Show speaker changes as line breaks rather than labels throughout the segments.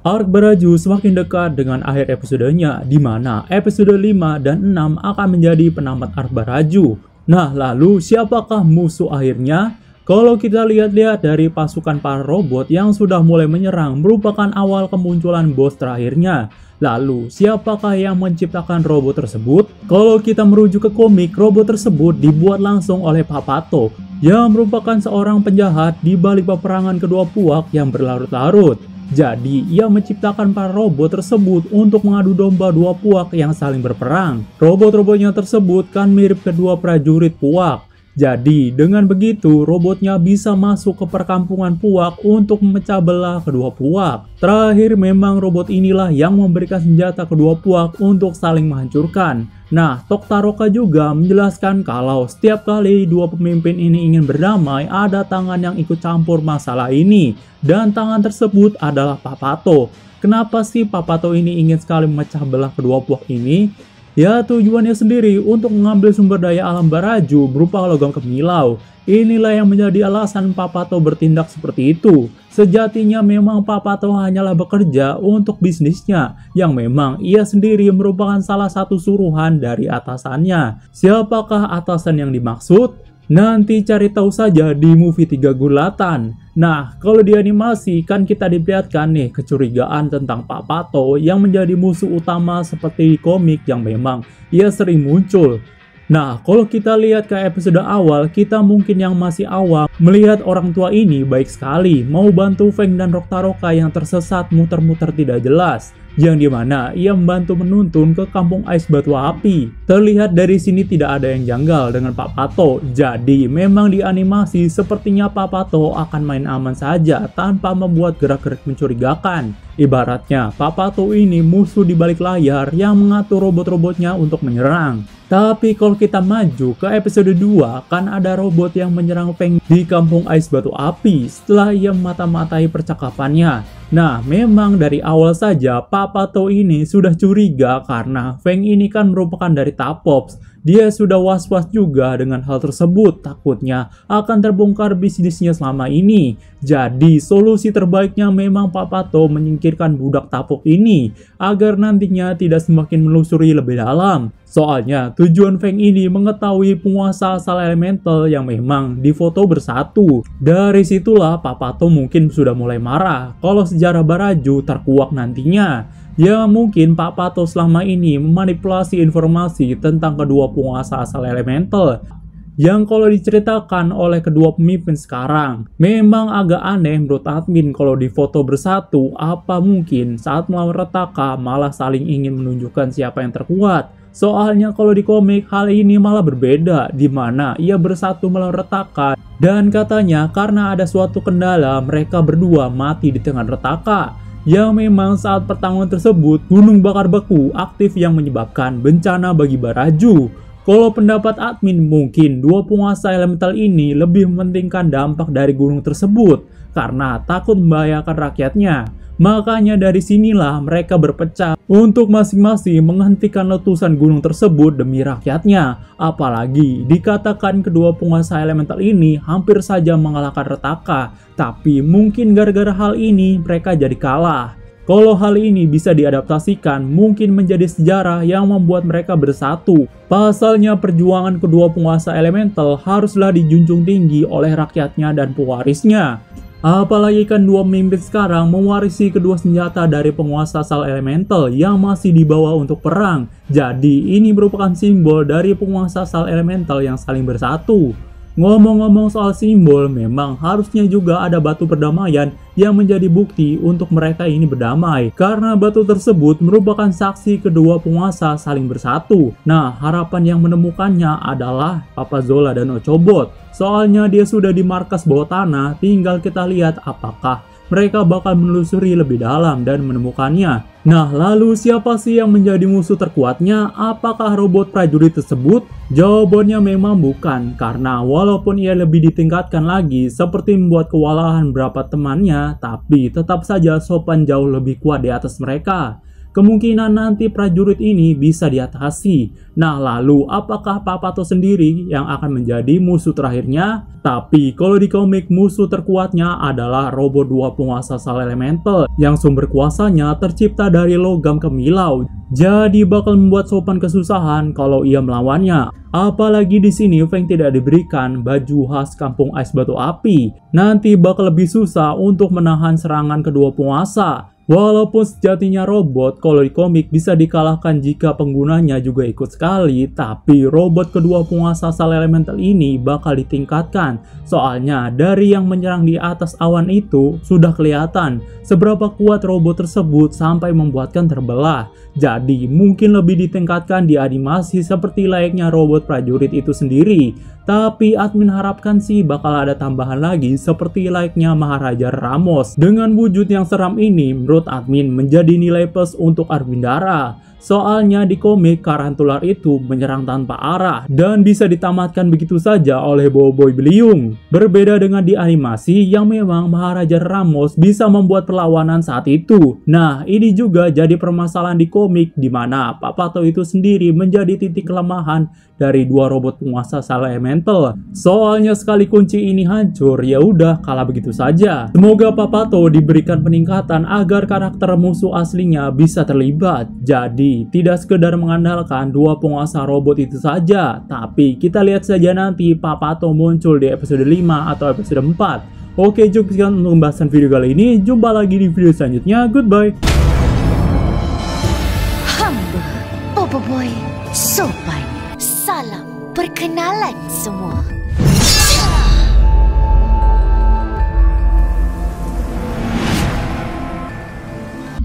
Arc Baraju semakin dekat dengan akhir episodenya, di mana episode 5 dan 6 akan menjadi penamat Arc Baraju. Nah, lalu siapakah musuh akhirnya? Kalau kita lihat-lihat dari pasukan para robot yang sudah mulai menyerang merupakan awal kemunculan bos terakhirnya. Lalu, siapakah yang menciptakan robot tersebut? Kalau kita merujuk ke komik, robot tersebut dibuat langsung oleh Papato, yang merupakan seorang penjahat di balik peperangan kedua puak yang berlarut-larut. Jadi, ia menciptakan para robot tersebut untuk mengadu domba dua puak yang saling berperang. Robot-robotnya tersebut kan mirip kedua prajurit puak. Jadi, dengan begitu, robotnya bisa masuk ke perkampungan puak untuk memecah belah kedua puak. Terakhir, memang robot inilah yang memberikan senjata kedua puak untuk saling menghancurkan. Nah, Toktaroka juga menjelaskan kalau setiap kali dua pemimpin ini ingin berdamai, ada tangan yang ikut campur masalah ini. Dan tangan tersebut adalah Papato. Kenapa sih Papato ini ingin sekali memecah belah kedua puak ini? Ya, tujuannya sendiri untuk mengambil sumber daya alam Baraju berupa logam kemilau. Inilah yang menjadi alasan Papato bertindak seperti itu. Sejatinya memang Papato hanyalah bekerja untuk bisnisnya, yang memang ia sendiri merupakan salah satu suruhan dari atasannya. Siapakah atasan yang dimaksud? Nanti cari tahu saja di movie 3 Gulatan. Nah, kalau di animasi kan kita diperlihatkan nih kecurigaan tentang Papato yang menjadi musuh utama seperti di komik yang memang ia sering muncul. Nah, kalau kita lihat ke episode awal, kita mungkin yang masih awam melihat orang tua ini baik sekali mau bantu Feng dan Roktaroka yang tersesat muter-muter tidak jelas. Yang dimana ia membantu menuntun ke kampung ais batu api. Terlihat dari sini tidak ada yang janggal dengan Papato. Jadi memang di animasi sepertinya Papato akan main aman saja tanpa membuat gerak-gerik mencurigakan. Ibaratnya Papato ini musuh di balik layar yang mengatur robot-robotnya untuk menyerang. Tapi kalau kita maju ke episode 2, kan ada robot yang menyerang Feng di kampung ais batu api setelah ia memata-matai percakapannya. Nah, memang dari awal saja Papato ini sudah curiga karena Feng ini kan merupakan dari Tapops. Dia sudah was-was juga dengan hal tersebut, takutnya akan terbongkar bisnisnya selama ini. Jadi, solusi terbaiknya memang Papato menyingkirkan budak Tapops ini agar nantinya tidak semakin menelusuri lebih dalam. Soalnya, tujuan Feng ini mengetahui penguasa asal elemental yang memang difoto bersatu. Dari situlah Papato mungkin sudah mulai marah kalau sejarah Baraju terkuak nantinya. Ya, mungkin Papato selama ini memanipulasi informasi tentang kedua penguasa asal elemental yang kalau diceritakan oleh kedua pemimpin sekarang. Memang agak aneh menurut admin kalau difoto bersatu, apa mungkin saat melawan Retaka malah saling ingin menunjukkan siapa yang terkuat. Soalnya kalau di komik hal ini malah berbeda, di mana ia bersatu melawan Retaka dan katanya karena ada suatu kendala mereka berdua mati di tengah Retaka. Yang memang saat pertarungan tersebut gunung bakar beku aktif yang menyebabkan bencana bagi Baraju. Kalau pendapat admin mungkin dua penguasa elemental ini lebih mementingkan dampak dari gunung tersebut karena takut membahayakan rakyatnya. Makanya dari sinilah mereka berpecah untuk masing-masing menghentikan letusan gunung tersebut demi rakyatnya. Apalagi dikatakan kedua penguasa elemental ini hampir saja mengalahkan Retaka, tapi mungkin gara-gara hal ini mereka jadi kalah. Kalau hal ini bisa diadaptasikan, mungkin menjadi sejarah yang membuat mereka bersatu. Pasalnya perjuangan kedua penguasa elemental haruslah dijunjung tinggi oleh rakyatnya dan pewarisnya. Apalagi kan dua pemimpin sekarang mewarisi kedua senjata dari penguasa asal elemental yang masih dibawa untuk perang. Jadi ini merupakan simbol dari penguasa asal elemental yang saling bersatu. Ngomong-ngomong soal simbol, memang harusnya juga ada batu perdamaian yang menjadi bukti untuk mereka ini berdamai. Karena batu tersebut merupakan saksi kedua penguasa saling bersatu. Nah, harapan yang menemukannya adalah Papa Zola dan Ochobot. Soalnya dia sudah di markas bawah tanah, tinggal kita lihat apakah mereka bakal menelusuri lebih dalam dan menemukannya. Nah, lalu siapa sih yang menjadi musuh terkuatnya? Apakah robot prajurit tersebut? Jawabannya memang bukan, karena walaupun ia lebih ditingkatkan lagi seperti membuat kewalahan beberapa temannya, tapi tetap saja Sopan jauh lebih kuat di atas mereka. kemungkinan nanti prajurit ini bisa diatasi. Nah, lalu apakah Papato sendiri yang akan menjadi musuh terakhirnya? Tapi kalau di komik, musuh terkuatnya adalah robot dua penguasa Sal Elemental yang sumber kuasanya tercipta dari logam kemilau. Jadi bakal membuat Sopan kesusahan kalau ia melawannya. Apalagi di sini Feng tidak diberikan baju khas kampung ais batu api. Nanti bakal lebih susah untuk menahan serangan kedua penguasa. Walaupun sejatinya robot kalau di komik bisa dikalahkan jika penggunanya juga ikut sekali, tapi robot kedua penguasa Sal Elemental ini bakal ditingkatkan. Soalnya dari yang menyerang di atas awan itu sudah kelihatan seberapa kuat robot tersebut sampai membuatkan terbelah. Jadi mungkin lebih ditingkatkan di animasi seperti layaknya robot prajurit itu sendiri. Tapi admin harapkan sih bakal ada tambahan lagi seperti layaknya Maharaja Ramos. Dengan wujud yang seram ini, menurut admin menjadi nilai plus untuk Arvindara. Soalnya di komik Karantular itu menyerang tanpa arah dan bisa ditamatkan begitu saja oleh Boboiboy Beliung. Berbeda dengan di animasi yang memang Maharaja Ramos bisa membuat perlawanan saat itu. Nah, ini juga jadi permasalahan di komik di mana Papato itu sendiri menjadi titik kelemahan dari dua robot penguasa Sal Elemental. Soalnya sekali kunci ini hancur, ya udah kalah begitu saja. Semoga Papato diberikan peningkatan agar karakter musuh aslinya bisa terlibat. Jadi tidak sekedar mengandalkan dua penguasa robot itu saja, tapi kita lihat saja nanti Papato muncul di episode 5 atau episode 4. Oke, cukup sekian untuk pembahasan video kali ini. Jumpa lagi di video selanjutnya. Goodbye.
Boboiboy, Sopan, salam perkenalan semua.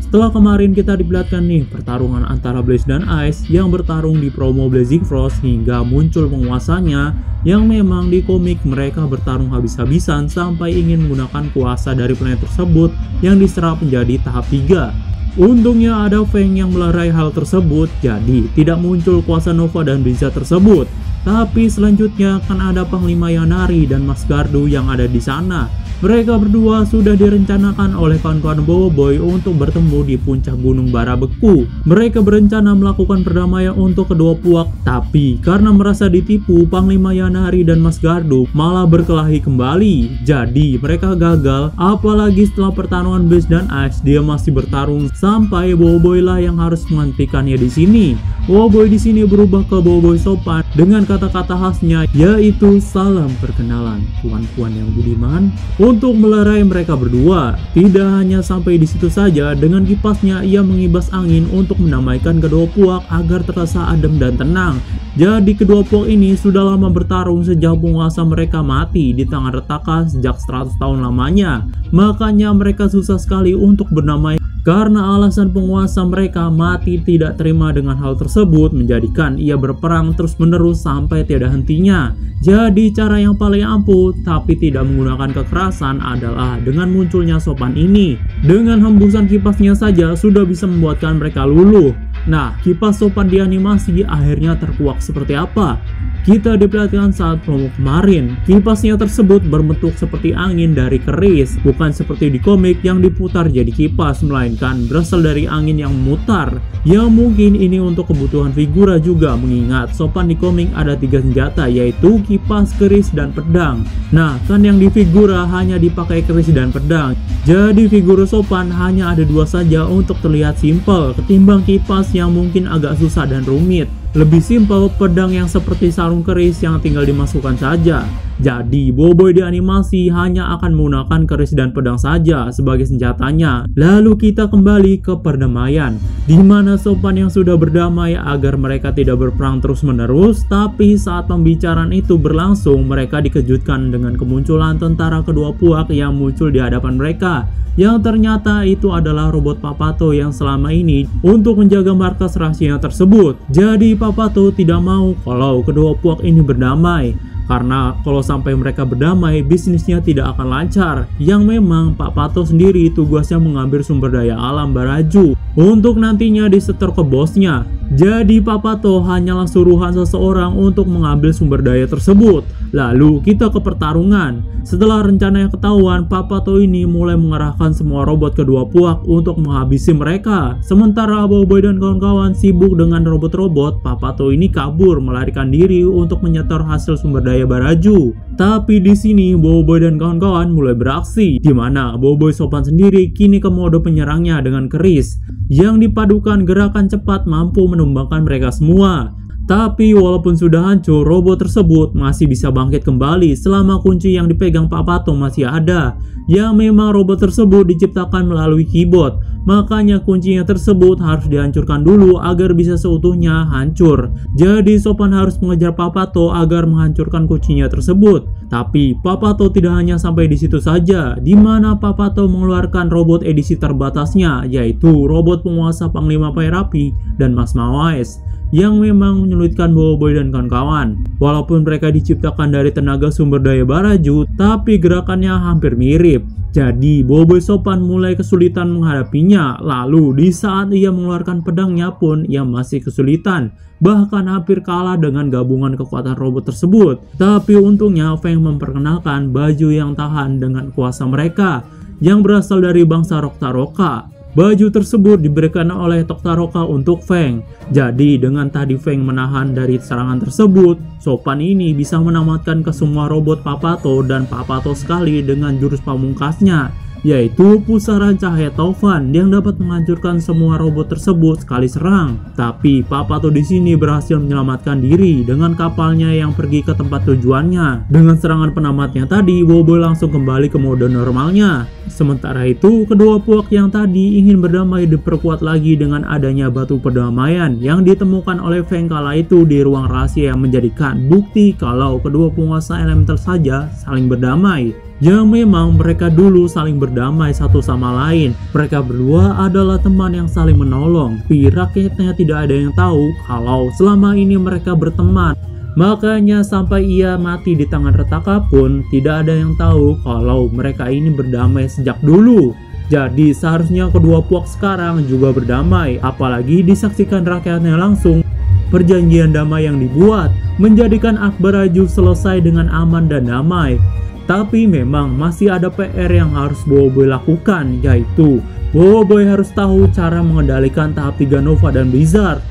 Setelah kemarin kita diperlihatkan nih pertarungan antara Blaze dan Ice yang bertarung di promo Blazing Frost hingga muncul penguasanya yang memang di komik mereka bertarung habis-habisan sampai ingin menggunakan kuasa dari planet tersebut yang diserap menjadi tahap 3. Untungnya ada Feng yang melerai hal tersebut, jadi tidak muncul kuasa Nova dan Blizzard tersebut. Tapi selanjutnya kan ada Panglima Yanari dan Mas Gardu yang ada di sana. Mereka berdua sudah direncanakan oleh kawan-kawan Boboiboy untuk bertemu di puncak Gunung Barabeku. Mereka berencana melakukan perdamaian untuk kedua puak, tapi karena merasa ditipu, Panglima Yanari dan Mas Gardu malah berkelahi kembali. Jadi mereka gagal, apalagi setelah pertarungan Blaze dan Ice dia masih bertarung sampai Boboiboy lah yang harus menghentikannya di sini. Boboiboy di sini berubah ke Boboiboy Sopan dengan kata-kata khasnya yaitu salam perkenalan puan-puan yang budiman. Untuk melerai mereka berdua, tidak hanya sampai di situ saja, dengan kipasnya ia mengibas angin untuk mendamaikan kedua puak agar terasa adem dan tenang. Jadi kedua puak ini sudah lama bertarung sejak penguasa mereka mati di tangan Retaka sejak 100 tahun lamanya. Makanya mereka susah sekali untuk berdamai karena alasan penguasa mereka mati tidak terima dengan hal tersebut menjadikan ia berperang terus-menerus sampai tiada hentinya. Jadi cara yang paling ampuh tapi tidak menggunakan kekerasan adalah dengan munculnya Sopan ini. Dengan hembusan kipasnya saja sudah bisa membuatkan mereka luluh. Nah, kipas Sopan di animasi akhirnya terkuak seperti apa? Kita diperlihatkan saat promo kemarin. Kipasnya tersebut berbentuk seperti angin dari keris, bukan seperti di komik yang diputar jadi kipas, melainkan berasal dari angin yang memutar. Ya mungkin ini untuk kebutuhan figura juga, mengingat Sopan di komik ada 3 senjata, yaitu kipas, keris, dan pedang. Nah, kan yang di figura hanya dipakai keris dan pedang. Jadi figura Sopan hanya ada 2 saja untuk terlihat simpel, ketimbang kipas yang mungkin agak susah dan rumit. Lebih simpel pedang yang seperti sarung keris yang tinggal dimasukkan saja. Jadi Boboiboy di animasi hanya akan menggunakan keris dan pedang saja sebagai senjatanya. Lalu kita kembali ke perdamaian, di mana Sopan yang sudah berdamai agar mereka tidak berperang terus menerus. Tapi saat pembicaraan itu berlangsung, mereka dikejutkan dengan kemunculan tentara kedua puak yang muncul di hadapan mereka, yang ternyata itu adalah robot Papato yang selama ini untuk menjaga markas rahasia tersebut. Jadi Papato tidak mau kalau kedua puak ini berdamai, karena kalau sampai mereka berdamai bisnisnya tidak akan lancar. Yang memang Papato sendiri tugasnya mengambil sumber daya alam Baraju untuk nantinya disetor ke bosnya. Jadi Papato hanyalah suruhan seseorang untuk mengambil sumber daya tersebut. Lalu kita ke pertarungan. Setelah rencananya ketahuan, Papato ini mulai mengerahkan semua robot kedua puak untuk menghabisi mereka. Sementara Boboiboy dan kawan-kawan sibuk dengan robot-robot, Papato ini kabur melarikan diri untuk menyetor hasil sumber daya Baraju. Tapi di sini Boboiboy dan kawan-kawan mulai beraksi, di mana Boboiboy sopan sendiri kini ke mode penyerangnya dengan keris, yang dipadukan gerakan cepat mampu menumbangkan mereka semua. Tapi walaupun sudah hancur, robot tersebut masih bisa bangkit kembali selama kunci yang dipegang Papato masih ada. Yang memang robot tersebut diciptakan melalui keyboard, makanya kuncinya tersebut harus dihancurkan dulu agar bisa seutuhnya hancur. Jadi Sopan harus mengejar Papato agar menghancurkan kuncinya tersebut. Tapi Papato tidak hanya sampai di situ saja, di mana Papato mengeluarkan robot edisi terbatasnya, yaitu robot penguasa Panglima Perapi dan Mas Mawais, yang memang menyulitkan Boboiboy dan kawan-kawan. Walaupun mereka diciptakan dari tenaga sumber daya Baraju, tapi gerakannya hampir mirip. Jadi Boboiboy Sopan mulai kesulitan menghadapinya. Lalu di saat ia mengeluarkan pedangnya pun ia masih kesulitan, bahkan hampir kalah dengan gabungan kekuatan robot tersebut. Tapi untungnya Feng memperkenalkan baju yang tahan dengan kuasa mereka, yang berasal dari bangsa Roktaroka. Baju tersebut diberikan oleh Toktaroka untuk Feng. Jadi dengan tadi Feng menahan dari serangan tersebut, Sopan ini bisa menamatkan ke semua robot Papato dan Papato sekali dengan jurus pamungkasnya, yaitu pusaran cahaya taufan yang dapat menghancurkan semua robot tersebut sekali serang. Tapi Papato di sini berhasil menyelamatkan diri dengan kapalnya yang pergi ke tempat tujuannya. Dengan serangan penamatnya tadi, Boboiboy langsung kembali ke mode normalnya. Sementara itu, kedua puak yang tadi ingin berdamai diperkuat lagi dengan adanya batu perdamaian yang ditemukan oleh Feng kala itu di ruang rahasia yang menjadikan bukti kalau kedua penguasa elemental saja saling berdamai. Yang memang mereka dulu saling berdamai satu sama lain. Mereka berdua adalah teman yang saling menolong. Tapi rakyatnya tidak ada yang tahu kalau selama ini mereka berteman. Makanya sampai ia mati di tangan Retaka pun tidak ada yang tahu kalau mereka ini berdamai sejak dulu. Jadi seharusnya kedua puak sekarang juga berdamai. Apalagi disaksikan rakyatnya langsung. Perjanjian damai yang dibuat menjadikan Baraju selesai dengan aman dan damai. Tapi memang masih ada PR yang harus Boboiboy lakukan, yaitu Boboiboy harus tahu cara mengendalikan tahap 3 Nova dan Blizzard.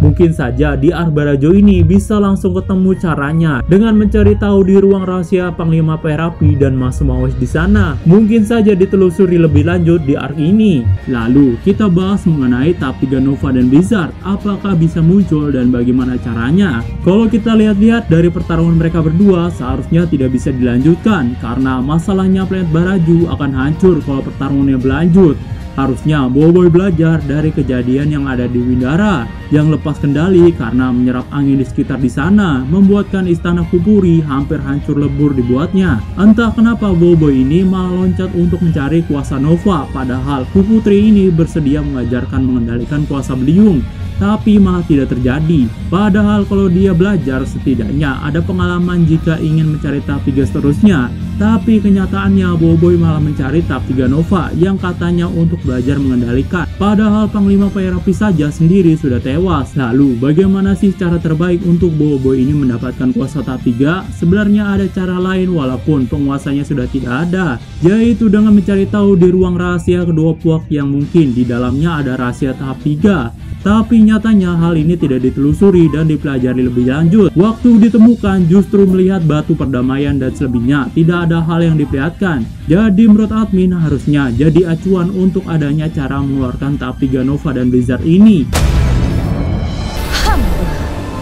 Mungkin saja di Baraju ini bisa langsung ketemu caranya dengan mencari tahu di ruang rahasia Panglima Perapi dan Mas Mawais di sana. Mungkin saja ditelusuri lebih lanjut di arc ini. Lalu kita bahas mengenai tahap 3 Nova dan Blizzard. Apakah bisa muncul dan bagaimana caranya? Kalau kita lihat-lihat dari pertarungan mereka berdua, seharusnya tidak bisa dilanjutkan karena masalahnya planet Baraju akan hancur kalau pertarungannya berlanjut. Harusnya Boboiboy belajar dari kejadian yang ada di Windara yang lepas kendali karena menyerap angin di sekitar di sana, membuatkan istana Kupuri hampir hancur lebur dibuatnya. Entah kenapa Boboiboy ini malah loncat untuk mencari kuasa Nova, padahal Kuputri ini bersedia mengajarkan mengendalikan kuasa Beliung. Tapi malah tidak terjadi. Padahal kalau dia belajar setidaknya ada pengalaman jika ingin mencari tahap 3 seterusnya. Tapi kenyataannya Boboiboy malah mencari tahap 3 Nova yang katanya untuk belajar mengendalikan. Padahal Panglima Perapi saja sendiri sudah tewas. Lalu bagaimana sih cara terbaik untuk Boboiboy ini mendapatkan kuasa tahap 3? Sebenarnya ada cara lain walaupun penguasanya sudah tidak ada, yaitu dengan mencari tahu di ruang rahasia kedua puak yang mungkin di dalamnya ada rahasia tahap 3. Tapi nyatanya hal ini tidak ditelusuri dan dipelajari lebih lanjut. Waktu ditemukan justru melihat batu perdamaian dan selebihnya tidak ada hal yang diperlihatkan. Jadi menurut admin harusnya jadi acuan untuk adanya cara mengeluarkan tahap 3 Nova dan Blizzard ini.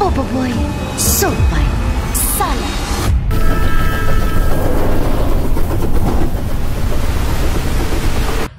Boboiboy Sopan Salam.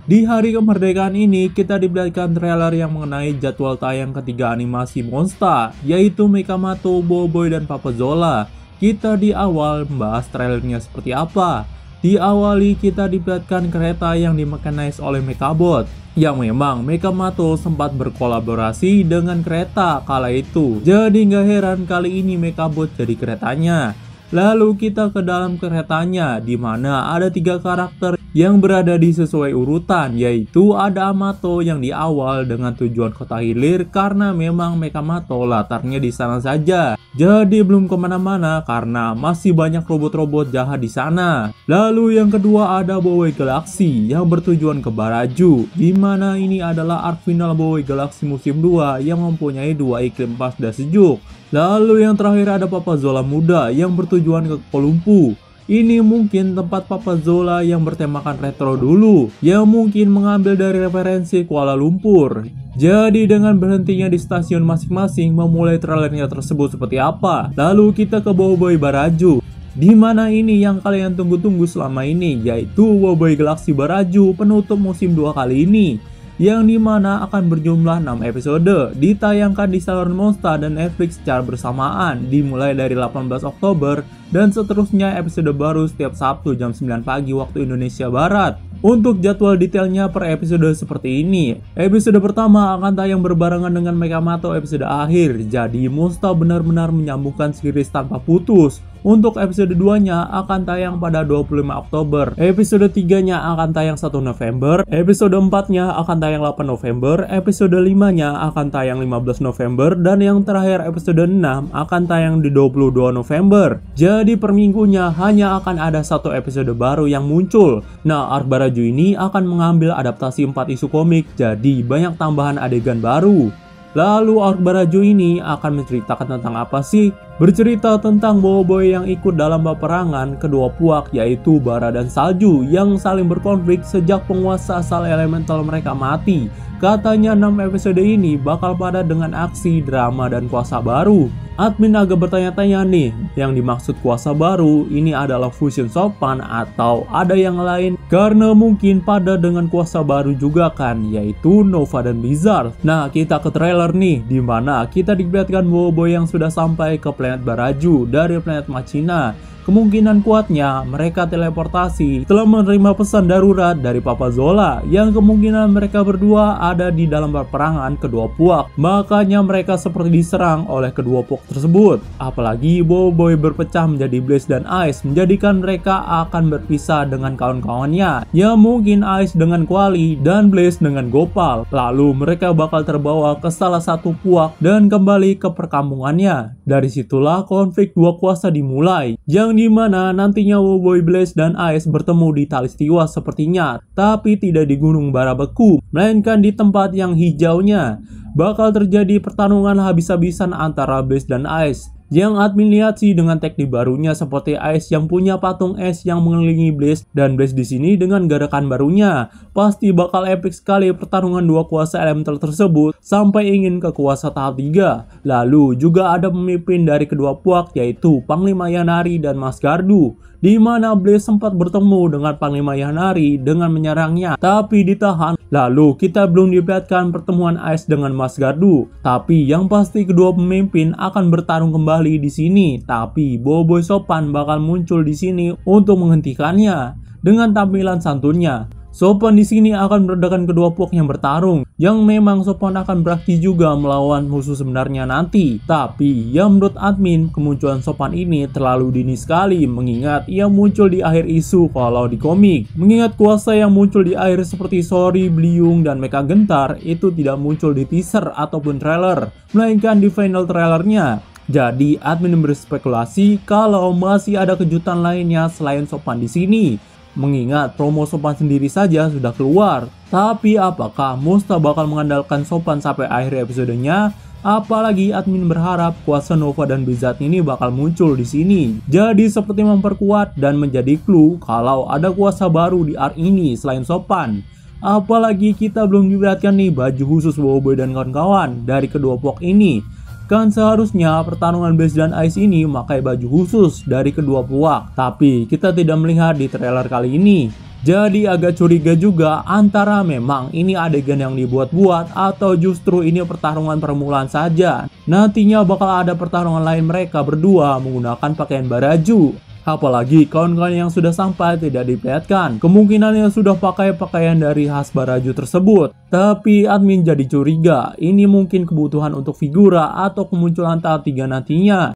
Di hari kemerdekaan ini, kita diperlihatkan trailer yang mengenai jadwal tayang ketiga animasi Monster, yaitu Mekamato, Boboiboy, dan Papa Zola. Kita di awal membahas trailernya seperti apa. Diawali kita diperlihatkan kereta yang dimekanize oleh Mekabot, yang memang Mekamato sempat berkolaborasi dengan kereta kala itu. Jadi nggak heran kali ini Mekabot jadi keretanya. Lalu kita ke dalam keretanya, di mana ada 3 karakter yang berada di sesuai urutan, yaitu ada Amato yang di awal dengan tujuan kota hilir karena memang Mekamato latarnya di sana saja. Jadi belum kemana-mana karena masih banyak robot-robot jahat di sana. Lalu yang kedua ada Bowei Galaxy yang bertujuan ke Baraju, di mana ini adalah arc final Bowei Galaxy musim 2 yang mempunyai dua iklim panas dan sejuk. Lalu yang terakhir ada Papa Zola muda yang bertujuan ke Kolumpu. Ini mungkin tempat Papa Zola yang bertemakan retro dulu, yang mungkin mengambil dari referensi Kuala Lumpur. Jadi dengan berhentinya di stasiun masing-masing memulai trailernya tersebut seperti apa. Lalu kita ke Bowei Baraju, di mana ini yang kalian tunggu-tunggu selama ini, yaitu Bowei Galaxy Baraju penutup musim 2 kali ini, yang dimana akan berjumlah 6 episode, ditayangkan di saluran Monster dan Netflix secara bersamaan, dimulai dari 18 Oktober, dan seterusnya episode baru setiap Sabtu jam 9 pagi waktu Indonesia Barat. Untuk jadwal detailnya per episode seperti ini. Episode pertama akan tayang berbarengan dengan Mekamato episode akhir, jadi Monster benar-benar menyambungkan series tanpa putus. Untuk episode 2-nya akan tayang pada 25 Oktober. Episode 3-nya akan tayang 1 November. Episode 4-nya akan tayang 8 November. Episode 5-nya akan tayang 15 November. Dan yang terakhir episode 6 akan tayang di 22 November. Jadi per minggunya hanya akan ada satu episode baru yang muncul. Nah, arc Baraju ini akan mengambil adaptasi 4 isu komik. Jadi banyak tambahan adegan baru. Lalu arc Baraju ini akan menceritakan tentang apa sih? Bercerita tentang Bowei yang ikut dalam peperangan kedua puak, yaitu bara dan salju, yang saling berkonflik sejak penguasa asal elemental mereka mati. Katanya 6 episode ini bakal padat dengan aksi, drama, dan kuasa baru. Admin agak bertanya-tanya nih, yang dimaksud kuasa baru ini adalah fusion sopan atau ada yang lain? Karena mungkin padat dengan kuasa baru juga kan, yaitu Nova dan Blizzard. Nah, kita ke trailer nih, dimana kita diperlihatkan Bowei yang sudah sampai ke planet Baraju dari planet Machina. Kemungkinan kuatnya mereka teleportasi setelah menerima pesan darurat dari Papa Zola, yang kemungkinan mereka berdua ada di dalam peperangan kedua puak. Makanya mereka seperti diserang oleh kedua puak tersebut. Apalagi Bowei berpecah menjadi Blaze dan Ice, menjadikan mereka akan berpisah dengan kawan-kawannya, ya mungkin Ice dengan Quali dan Blaze dengan Gopal. Lalu mereka bakal terbawa ke salah satu puak dan kembali ke perkampungannya. Dari situlah konflik dua kuasa dimulai, yang dimana nantinya Bowei, Blaze, dan Ice bertemu di Talistiwa sepertinya, tapi tidak di Gunung Barabeku, melainkan di tempat yang hijaunya. Bakal terjadi pertarungan habis-habisan antara Blaze dan Ice. Yang admin lihat sih dengan teknik barunya seperti Ice yang punya patung es yang mengelilingi Blaze, dan Blaze di sini dengan gerakan barunya. Pasti bakal epic sekali pertarungan dua kuasa elemental tersebut sampai ingin ke kuasa tahap 3. Lalu juga ada pemimpin dari kedua puak, yaitu Panglima Yanari dan Mas Gardu, di mana Blaze sempat bertemu dengan Panglima Yanari dengan menyerangnya, tapi ditahan. Lalu kita belum diperlihatkan pertemuan Ice dengan Mas Gardu, tapi yang pasti kedua pemimpin akan bertarung kembali di sini. Tapi Bowei sopan bakal muncul di sini untuk menghentikannya dengan tampilan santunnya. Sopan di sini akan meredakan kedua puak yang bertarung, yang memang Sopan akan beraksi juga melawan musuh sebenarnya nanti. Tapi yang menurut admin, kemunculan Sopan ini terlalu dini sekali, mengingat ia muncul di akhir isu kalau di komik. Mengingat kuasa yang muncul di akhir seperti Sori, Bliung, dan Mecha Gentar itu tidak muncul di teaser ataupun trailer, melainkan di final trailernya. Jadi admin berspekulasi kalau masih ada kejutan lainnya selain Sopan di sini. Mengingat promo Sopan sendiri saja sudah keluar. Tapi apakah Monster bakal mengandalkan Sopan sampai akhir episodenya? Apalagi admin berharap kuasa Nova dan Blizzard ini bakal muncul di sini. Jadi seperti memperkuat dan menjadi clue kalau ada kuasa baru di arc ini selain Sopan. Apalagi kita belum diperlihatkan nih baju khusus Bowei dan kawan-kawan dari kedua puak ini. Kan seharusnya pertarungan Blaze dan Ice ini memakai baju khusus dari kedua puak, tapi kita tidak melihat di trailer kali ini. Jadi agak curiga juga antara memang ini adegan yang dibuat-buat atau justru ini pertarungan permulaan saja. Nantinya bakal ada pertarungan lain mereka berdua menggunakan pakaian Baraju. Apalagi kawan-kawan yang sudah sampai tidak diperlihatkan. Kemungkinan yang sudah pakai pakaian dari khas Baraju tersebut. Tapi admin jadi curiga, ini mungkin kebutuhan untuk figura atau kemunculan tahap 3 nantinya.